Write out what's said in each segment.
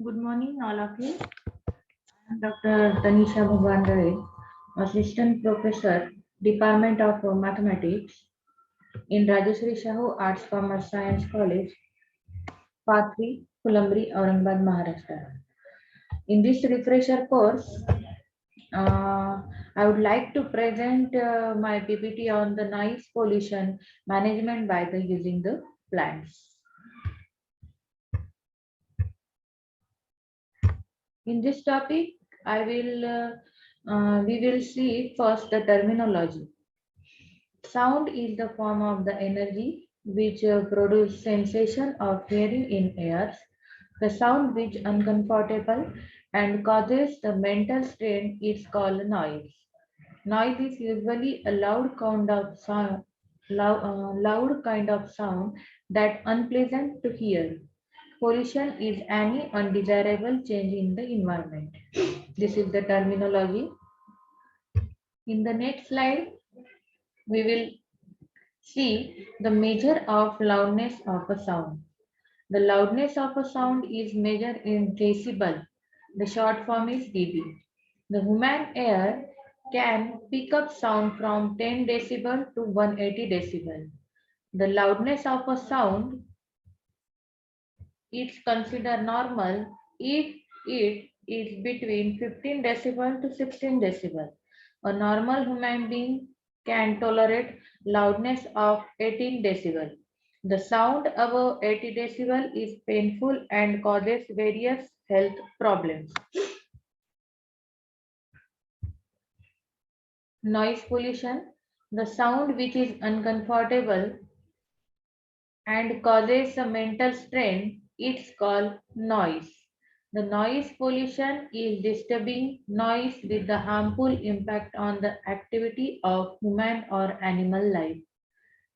Good morning, all of you. I'm Dr. Tanisha Bhagwandare, Assistant Professor, Department of Mathematics in Rajeshri Shahu Arts Commerce Science College, Part 3, Kulambri, Aurangabad, Maharashtra. In this refresher course, I would like to present my PPT on the noise pollution management by the using the plants. In this topic, we will see first the terminology. Sound is the form of the energy which produce sensation of hearing in ears. The sound which uncomfortable and causes the mental strain is called noise. Noise is usually a loud kind of sound, loud kind of sound that unpleasant to hear. Pollution is any undesirable change in the environment. This is the terminology. In the next slide, we will see the measure of loudness of a sound. The loudness of a sound is measured in decibel. The short form is dB. The human ear can pick up sound from 10 decibel to 180 decibel. The loudness of a sound is considered normal if it is between 15 decibel to 16 decibel. A normal human being can tolerate loudness of 18 decibel. The sound above 80 decibel is painful and causes various health problems. Noise pollution, the sound which is uncomfortable and causes a mental strain, it's called noise. The noise pollution is disturbing noise with the harmful impact on the activity of human or animal life.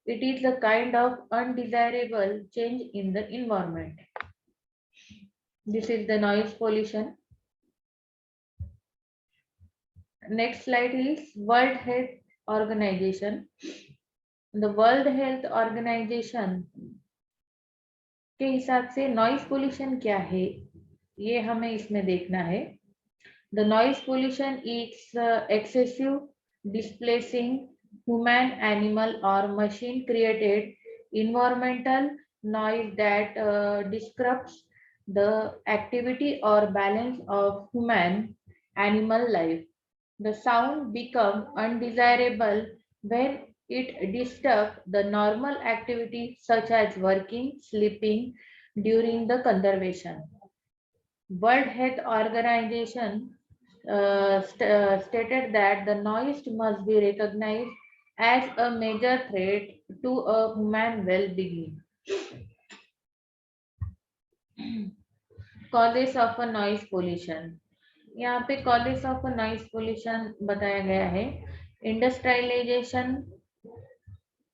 It is a kind of undesirable change in the environment. This is the noise pollution. Next slide is World Health Organization. The World Health Organization के हिसाब से noise pollution क्या है ये हमें इसमें देखना है. The noise pollution is excessive displacing human, animal or machine created environmental noise that disrupts the activity or balance of human animal life. The sound become undesirable when it disturbs the normal activity such as working, sleeping during the conservation. World Health Organization stated that the noise must be recognized as a major threat to a human well-being. Causes of a noise pollution. यहाँ पे causes of a noise pollution बताया गया है. Industrialization,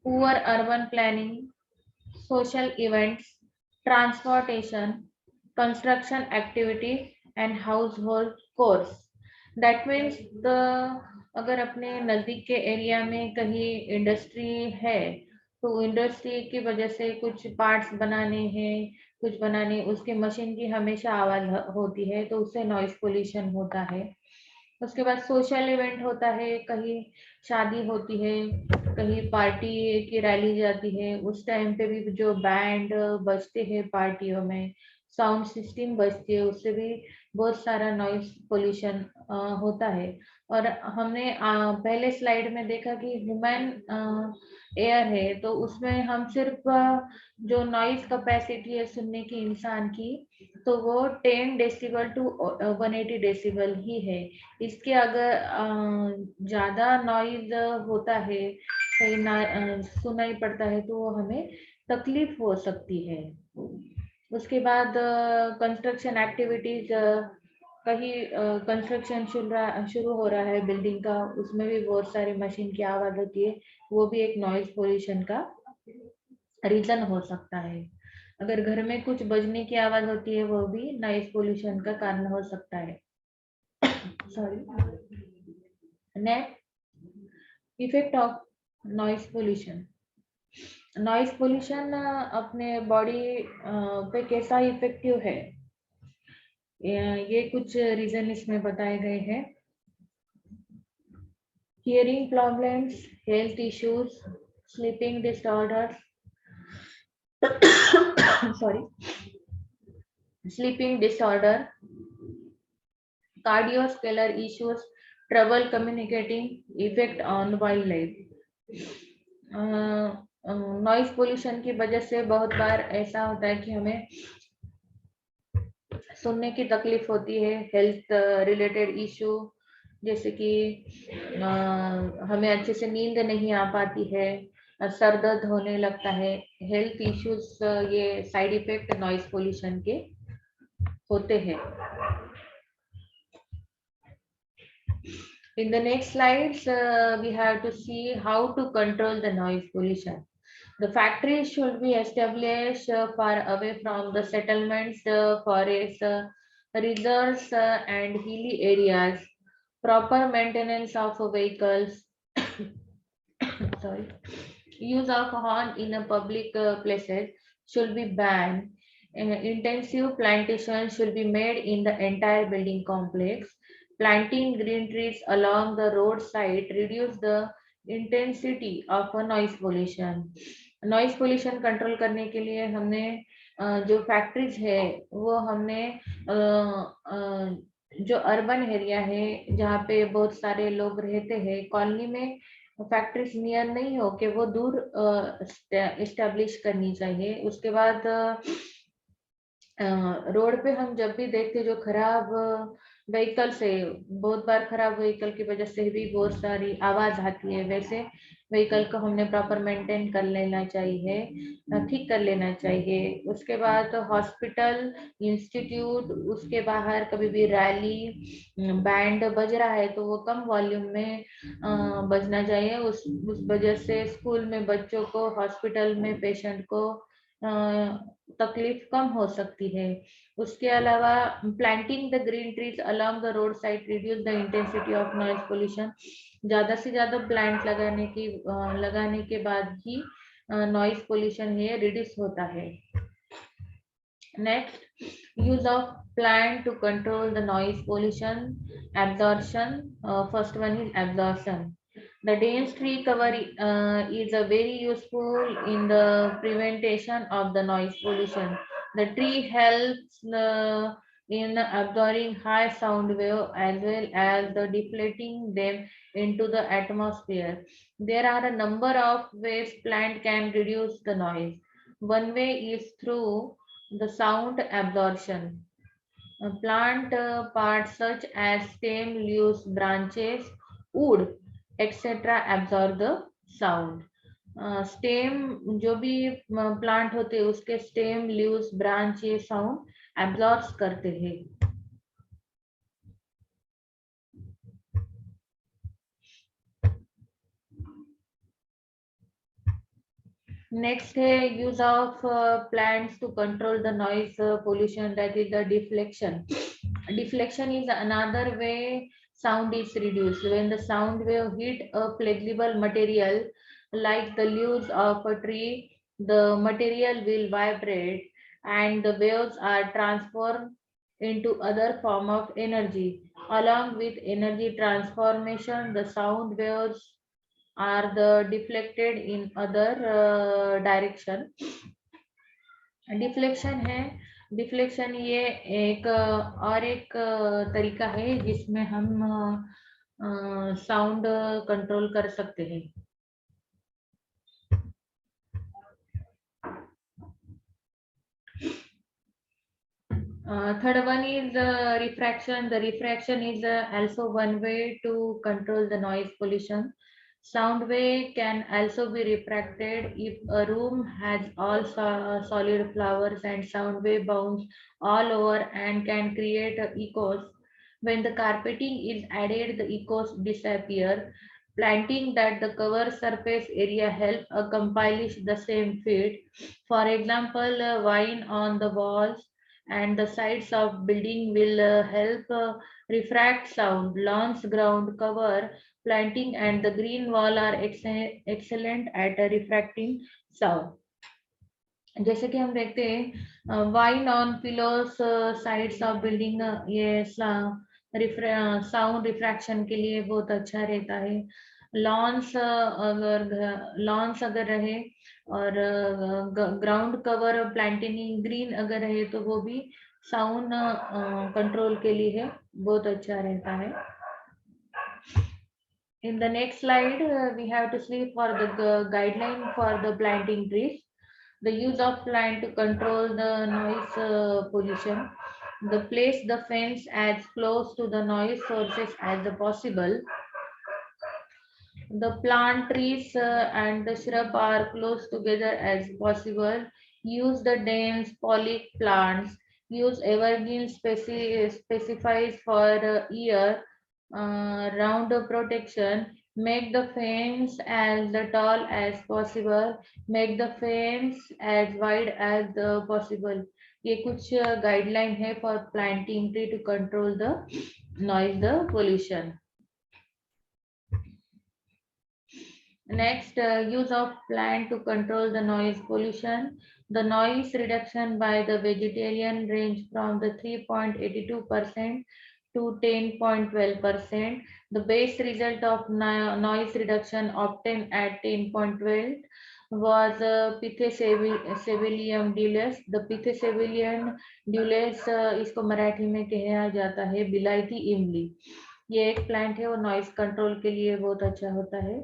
poor urban planning, social events, transportation, construction activity and household chores. That means the अगर अपने नज़दीक के area में कहीं इंडस्ट्री है तो इंडस्ट्री की वजह से कुछ पार्ट्स बनाने हैं, कुछ बनाने उसके मशीन की हमेशा आवाज होती है तो उससे नॉइस पोल्यूशन होता है. उसके बाद सोशल इवेंट होता है, कहीं शादी होती है, कहीं पार्टी की रैली जाती है, उस टाइम पे भी जो बैंड बजते हैं पार्टियों में, साउंड सिस्टम बजती है, उससे भी बहुत सारा नॉइस पोल्यूशन होता है. और हमने पहले स्लाइड में देखा कि ह्यूमन एयर है तो उसमें हम सिर्फ जो नॉइस कैपेसिटी है सुनने की इंसान की तो वो 10 डेसिबल टू 180 डेसिबल ही है. इसके अगर ज्यादा नॉइज होता है, कहीं सुनाई पड़ता है तो वो हमें तकलीफ हो सकती है. उसके बाद कंस्ट्रक्शन एक्टिविटीज, कहीं कंस्ट्रक्शन शुरू हो रहा है बिल्डिंग का, उसमें भी बहुत सारी मशीन की आवाज होती है, वो भी एक नॉइज पोल्यूशन का रीजन हो सकता है. अगर घर में कुछ बजने की आवाज होती है वो भी नॉइज पोल्यूशन का कारण हो सकता है. Sorry. Next, effect of noise pollution. Noise pollution अपने बॉडी पे कैसा इफेक्टिव है. ये कुछ रीजन इसमें बताए गए हैं। Hearing problems, health issues, sleeping disorder, sorry, sleeping disorder, cardiovascular issues, trouble communicating, effect on wildlife। Noise pollution की वजह से बहुत बार ऐसा होता है कि हमें सुनने की तकलीफ होती है, हेल्थ रिलेटेड इशू, जैसे कि हमें अच्छे से नींद नहीं आ पाती है, सर दर्द होने लगता है। हेल्थ इश्यूज ये साइड इफेक्ट नॉइज पोल्यूशन के होते हैं। In the next slides, we have to see how to control the noise pollution. The factories should be established far away from the settlements, forests, reserves, and hilly areas. Proper maintenance of vehicles, sorry, use of horn in a public places should be banned. Intensive plantation should be made in the entire building complex. Planting green trees along the roadside reduce the intensity of a noise pollution. Noise pollution control करने के लिए हमने जो factories है वो हमने जो urban area है जहाँ पे बहुत सारे लोग रहते हैं, कॉलोनी में फैक्ट्रीज नियर नहीं हो के वो दूर इस्टेब्लिश करनी चाहिए। उसके बाद रोड पे हम जब भी देखते जो खराब व्हीकल से, बहुत बार खराब व्हीकल की वजह से भी बहुत सारी आवाज आती है, वैसे व्हीकल को हमने प्रॉपर मेंटेन कर लेना चाहिए, ठीक कर लेना चाहिए। उसके बाद हॉस्पिटल, इंस्टीट्यूट, उसके बाहर कभी भी रैली, बैंड बज रहा है तो वो कम वॉल्यूम में बजना चाहिए। उस वजह से स्कूल में बच्चों को, हॉस्पिटल में पेशेंट को तकलीफ कम हो सकती है। उसके अलावा planting the green trees along the road side reduce the intensity of noise pollution. ज्यादा से ज्यादा प्लांट लगाने के बाद ही नॉइज पोल्यूशन है रिड्यूस होता है। Next, use of plant to control the noise pollution. Absorption. First one is absorption. The dense tree cover is very useful in the prevention of the noise pollution. The tree helps in absorbing high sound wave as well as the deflecting them into the atmosphere. There are a number of ways plant can reduce the noise. One way is through the sound absorption. Plant parts such as stem, leaves, branches, wood, etc. absorb the sound. Stem जो भी plant होते हैं उसके stem, leaves, branch ये sound absorb करते हैं। Next है use of plants to control the noise pollution, that is the deflection. Deflection is another way sound is reduced. When the sound wave hit a flexible material like the leaves of a tree, the material will vibrate and the waves are transformed into other form of energy. Along with energy transformation, the sound waves are the deflected in other direction. Deflection है, deflection ये एक और एक तरीका है जिसमें हम sound control कर सकते हैं। Third one is refraction. The refraction is also one way to control the noise pollution. Sound wave can also be refracted if a room has all solid flowers and sound wave bounce all over and can create echoes. When the carpeting is added, the echoes disappear. Planting that the cover surface area help accomplish the same feat. For example, vine on the walls and the sides of building will help refract sound. Lawns, ground cover, planting and the green wall are excellent at refracting sound. जैसे कि हम देखते हैं wine on pillows sides of building, ये sound refraction के लिए बहुत अच्छा रहता है। लॉन्स अगर रहे और ग्राउंड कवर प्लांटिंग ग्रीन अगर रहे तो वो भी साउंड कंट्रोल के लिए बहुत अच्छा रहता है। In the next slide, we have to see for the guideline for the planting trees. The use of plant to control the noise pollution. The place the fence as close to the noise sources as possible. The plant trees and the shrub are close together as possible. Use the dense polyp plants. Use evergreen specifies for year round protection. Make the fence as tall as possible. Make the fence as wide as possible. ये कुछ guideline है for planting tree to control the noise the pollution. Next, use of plant to control the noise pollution. The noise reduction by the vegetarian range from the 3.82% to 10.12%. The base result of noise reduction obtained at 10.12 was Pithecebelium dules. The Pithecebelium dules इसको मराठी में कहा जाता है बिलायती इमली. ये एक plant है और नॉइस कंट्रोल के लिए बहुत अच्छा होता है.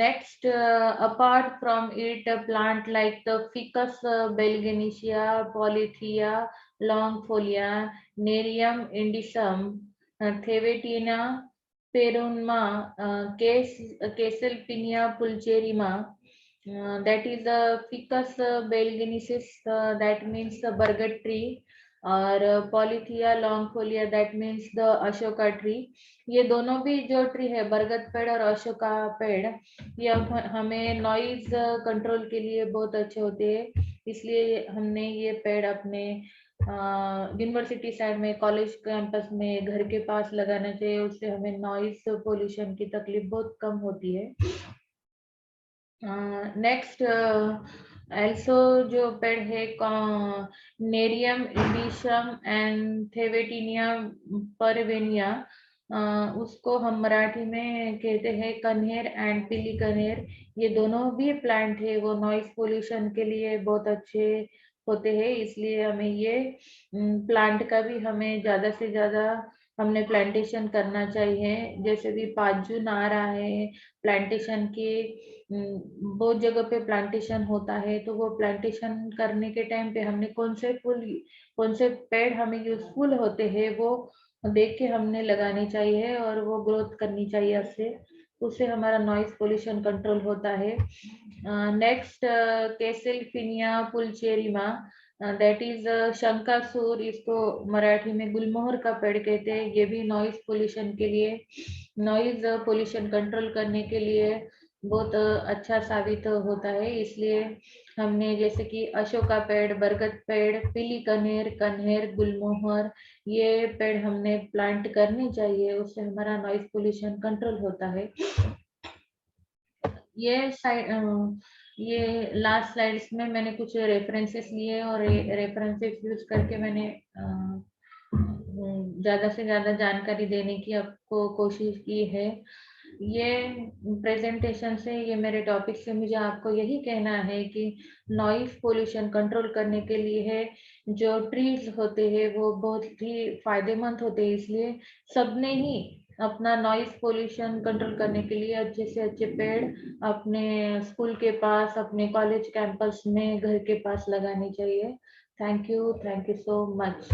Next, apart from it, a plant like the Ficus belginicia, Polythia longfolia, Nerium indicum, Thevetina perunma, Caesalpinia pulcherrima, that is the Ficus belginicis, that means the bargad tree, और Polyalthia longifolia that means the ashoka tree. ये दोनों भी जो tree है बरगद पेड़ और अशोका पेड़, ये हमें नॉइज कंट्रोल के लिए बहुत अच्छे होते हैं. इसलिए हमने ये पेड़ अपने यूनिवर्सिटी साइड में, कॉलेज कैंपस में, घर के पास लगाना चाहिए. उससे हमें नॉइज पोल्यूशन की तकलीफ बहुत कम होती है. नेक्स्ट, also जो पेड़ है नेरियम इंडिशम एंड थेवेटिनिया परवेनिया, उसको हम मराठी में कहते हैं कन्हेर एंड पीली कन्हेर. ये दोनों भी प्लांट है वो नॉइस पोल्यूशन के लिए बहुत अच्छे होते हैं. इसलिए हमें ये प्लांट का भी हमें ज्यादा से ज्यादा हमने प्लांटेशन करना चाहिए. जैसे भी 5 जून आ रहा है, प्लांटेशन की बहुत जगह पे प्लांटेशन होता है, तो वो प्लांटेशन करने के टाइम पे हमने कौन से पेड़ हमें यूजफुल होते हैं वो देख के हमने लगाने चाहिए और वो ग्रोथ करनी चाहिए. उससे हमारा नॉइस पोल्यूशन कंट्रोल होता है. नेक्स्ट, कैसेलफिनिया पुलचेरिमा, दैट इज शंकासूर, इसको मराठी में गुलमोहर का पेड़ कहते हैं. ये भी नॉइस पोल्यूशन के लिए, नॉइज पोल्यूशन कंट्रोल करने के लिए बहुत अच्छा साबित होता है. इसलिए हमने जैसे कि अशोका पेड़, बरगद पेड़, पीली कन्हेर, कन्हेर, गुलमोहर, ये पेड़ हमने प्लांट करने चाहिए. उससे हमारा नॉइज पोल्यूशन कंट्रोल होता है. ये लास्ट स्लाइड्स में मैंने कुछ रेफरेंसेस लिए और रेफरेंसेस यूज करके मैंने ज्यादा से ज्यादा जानकारी देने की आपको कोशिश की है. ये प्रेजेंटेशन से, ये मेरे टॉपिक से मुझे आपको यही कहना है कि नॉइस पोल्यूशन कंट्रोल करने के लिए है जो ट्रीज होते हैं वो बहुत ही फायदेमंद होते हैं. इसलिए सबने ही अपना नॉइस पोल्यूशन कंट्रोल करने के लिए अच्छे से अच्छे पेड़ अपने स्कूल के पास, अपने कॉलेज कैंपस में, घर के पास लगाने चाहिए. Thank you so much.